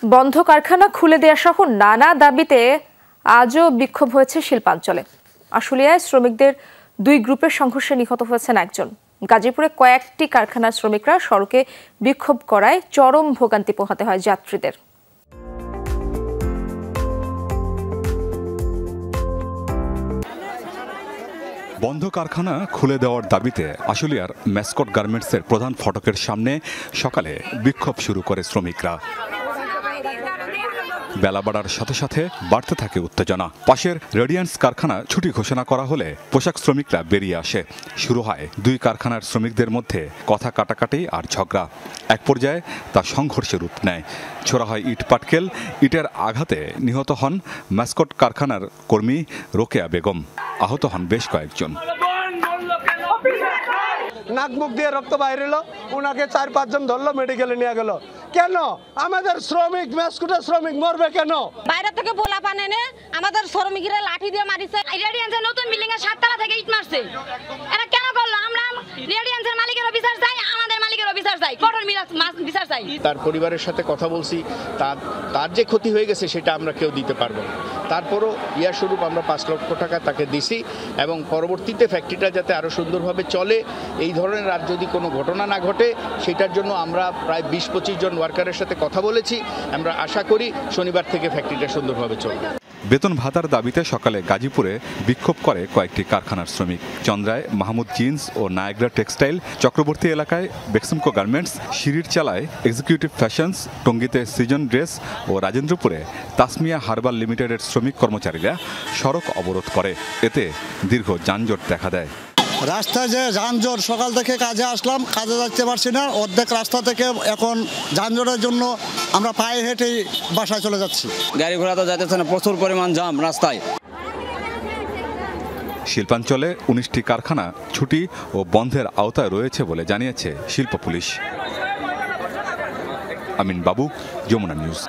বন্ধ কারখানা খুলে দেয়া সহ নানা দাবিতে আজও বিক্ষোভ হয়েছে শিল্পাঞ্চলে। আশুলিয়ায় শ্রমিকদের দুই গ্রুপের সংঘর্ষে নিহত হয়েছেন একজন। গাজীপুরে কয়েকটি কারখানার শ্রমিকরা সড়কে বিক্ষোভ করায় চরম ভোগান্তি পোহাতে হয় যাত্রীদের। বন্ধ কারখানা খুলে দেওয়ার দাবিতে আশুলিয়ার ম্যাসকট গার্মেন্টসের প্রধান ফটকের সামনে সকালে বিক্ষোভ শুরু করে শ্রমিকরা। বেলা বাড়ার সাথে সাথে বাড়তে থাকে উত্তেজনা। পাশের রেডিয়ান্স কারখানা ছুটি ঘোষণা করা হলে পোশাক শ্রমিকরা বেরিয়ে আসে। শুরু হয় দুই কারখানার শ্রমিকদের মধ্যে কথা কাটাকাটি আর ঝগড়া। এক পর্যায়ে তা সংঘর্ষে রূপ নেয়। ছোড়া হয় ইট পাটকেল। ইটের আঘাতে নিহত হন ম্যাসকট কারখানার কর্মী রোকেয়া বেগম। আহত হন বেশ কয়েকজন। নাক মুখ দিয়ে রক্ত বাইরে এলো, ওনাকে 4-5 জন ধরলো, মেডিকেলে নিয়ে গেল। কেন আমাদের শ্রমিক ম্যাসকটের শ্রমিক মরবে কেন? বাইরে থেকে পোলা পান এনে আমাদের শ্রমিকরা লাঠি দিয়ে মারিছে। রেডিয়ান্সের নতুন বিল্ডিং এর 7 তলা থেকে ইট মারছে। এরা কেন করলো? আমরা রেডিয়ান্সের মালিকের বিচার চাই, আমাদের মালিকের বিচার চাই, কঠোর বিচার চাই। তার পরিবারের সাথে কথা বলছি, তার যে ক্ষতি হয়ে গেছে সেটা আমরা কেউ দিতে পারবো না। তারপরও স্বরূপ আমরা 5 লক্ষ টাকা তাকে দিছি এবং পরবর্তীতে ফ্যাক্টরিটা যাতে আরও সুন্দরভাবে চলে, এই ধরনের আর যদি কোনো ঘটনা না ঘটে সেটার জন্য আমরা প্রায় 20-25 জন ওয়ার্কারের সাথে কথা বলেছি। আমরা আশা করি শনিবার থেকে ফ্যাক্টরিটা সুন্দরভাবে চলবে। বেতন ভাতার দাবিতে সকালে গাজীপুরে বিক্ষোভ করে কয়েকটি কারখানার শ্রমিক। চন্দ্রায় মাহমুদ জিন্স ও নায়াগ্রা টেক্সটাইল, চক্রবর্তী এলাকায় বেক্সিমকো গার্মেন্টস, সিঁড়ির চালায় এক্সিকিউটিভ ফ্যাশনস, টঙ্গীতে সিজন ড্রেস ও রাজেন্দ্রপুরে তাসমিয়া হার্বাল লিমিটেডের শ্রমিক কর্মচারীরা সড়ক অবরোধ করে। এতে দীর্ঘ যানজট দেখা দেয়। রাস্তায় যে যানজট, সকাল থেকে কাজে আসলাম, কাজে যাচ্ছে পারছি না। অর্ধেক রাস্তা থেকে এখন যানজটের জন্য আমরা পায়ে হেঁটেই বাসায় চলে যাচ্ছি। গাড়ি ঘোড়া তো যাইতেছে না, প্রচুর পরিমাণ জাম রাস্তায়। শিল্পাঞ্চলে 19টি কারখানা ছুটি ও বন্ধের আওতায় রয়েছে বলে জানিয়েছে শিল্প পুলিশ। আমিন বাবু, যমুনা নিউজ।